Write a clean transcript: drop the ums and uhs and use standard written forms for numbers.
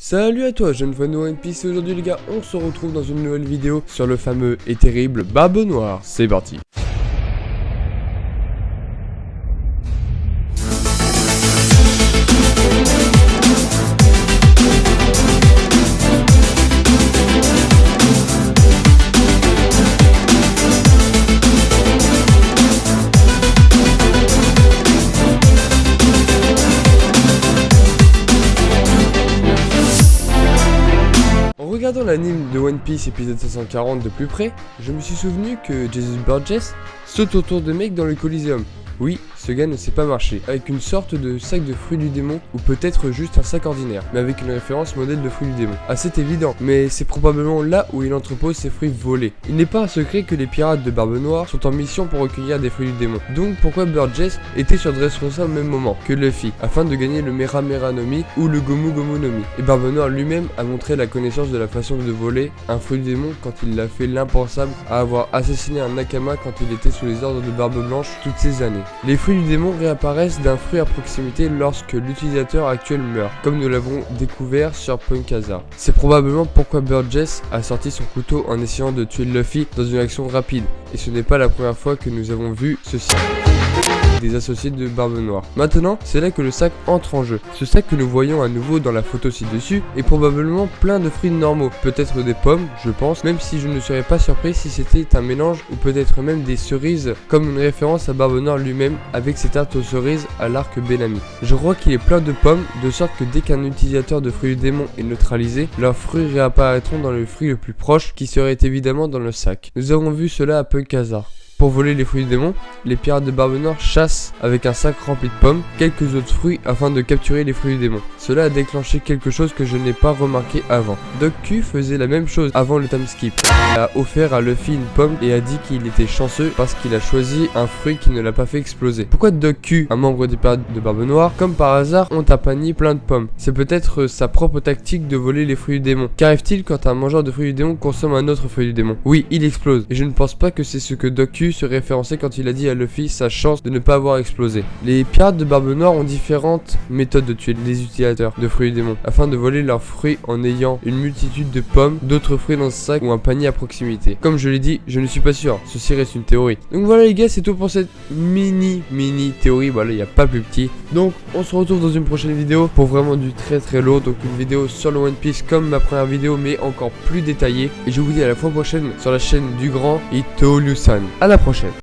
Salut à toi jeune fan de One Piece, et aujourd'hui les gars on se retrouve dans une nouvelle vidéo sur le fameux et terrible Barbe Noire. C'est parti. En regardant l'anime de One Piece épisode 540 de plus près, je me suis souvenu que Jesus Burgess saute autour de mecs dans le Coliseum. Oui, ce gars ne sait pas marcher, avec une sorte de sac de fruits du démon, ou peut-être juste un sac ordinaire, mais avec une référence modèle de fruits du démon. Ah, c'est évident, mais c'est probablement là où il entrepose ses fruits volés. Il n'est pas un secret que les pirates de Barbe Noire sont en mission pour recueillir des fruits du démon. Donc pourquoi Burgess était sur Dressrosa au même moment que Luffy, afin de gagner le Mera Mera no Mi ou le Gomu Gomu no Mi. Et Barbe Noire lui-même a montré la connaissance de la façon de voler un fruit du démon quand il a fait l'impensable à avoir assassiné un Nakama quand il était sous les ordres de Barbe Blanche toutes ces années. Les fruits du démon réapparaissent d'un fruit à proximité lorsque l'utilisateur actuel meurt, comme nous l'avons découvert sur Punk Hazard. C'est probablement pourquoi Burgess a sorti son couteau en essayant de tuer Luffy dans une action rapide, et ce n'est pas la première fois que nous avons vu ceci des associés de Barbe Noire. Maintenant, c'est là que le sac entre en jeu. Ce sac que nous voyons à nouveau dans la photo ci-dessus est probablement plein de fruits normaux, peut-être des pommes, je pense, même si je ne serais pas surpris si c'était un mélange ou peut-être même des cerises, comme une référence à Barbe Noire lui-même avec ses tartes aux cerises à l'arc Bellamy. Je crois qu'il est plein de pommes, de sorte que dès qu'un utilisateur de fruits du démon est neutralisé, leurs fruits réapparaîtront dans le fruit le plus proche, qui serait évidemment dans le sac. Nous avons vu cela à Punk Hazard. Pour voler les fruits du démon, les pirates de Barbe Noire chassent avec un sac rempli de pommes quelques autres fruits afin de capturer les fruits du démon. Cela a déclenché quelque chose que je n'ai pas remarqué avant. Doc Q faisait la même chose avant le time skip. Il a offert à Luffy une pomme et a dit qu'il était chanceux parce qu'il a choisi un fruit qui ne l'a pas fait exploser. Pourquoi Doc Q, un membre des pirates de Barbe Noire, comme par hasard, ont un panier plein de pommes? C'est peut-être sa propre tactique de voler les fruits du démon. Qu'arrive-t-il quand un mangeur de fruits du démon consomme un autre fruit du démon? Oui, il explose. Et je ne pense pas que c'est ce que Doc Q se référençait quand il a dit à Luffy sa chance de ne pas avoir explosé. Les pirates de Barbe Noire ont différentes méthodes de tuer les utilisateurs de fruits du démon afin de voler leurs fruits en ayant une multitude de pommes, d'autres fruits dans ce sac ou un panier à proximité. Comme je l'ai dit, je ne suis pas sûr, ceci reste une théorie. Donc voilà les gars, c'est tout pour cette mini théorie, voilà, il n'y a pas plus petit. Donc on se retrouve dans une prochaine vidéo pour vraiment du très lourd, donc une vidéo sur le One Piece comme ma première vidéo mais encore plus détaillée. Et je vous dis à la fois prochaine sur la chaîne du grand Itolu-san. À la prochaine.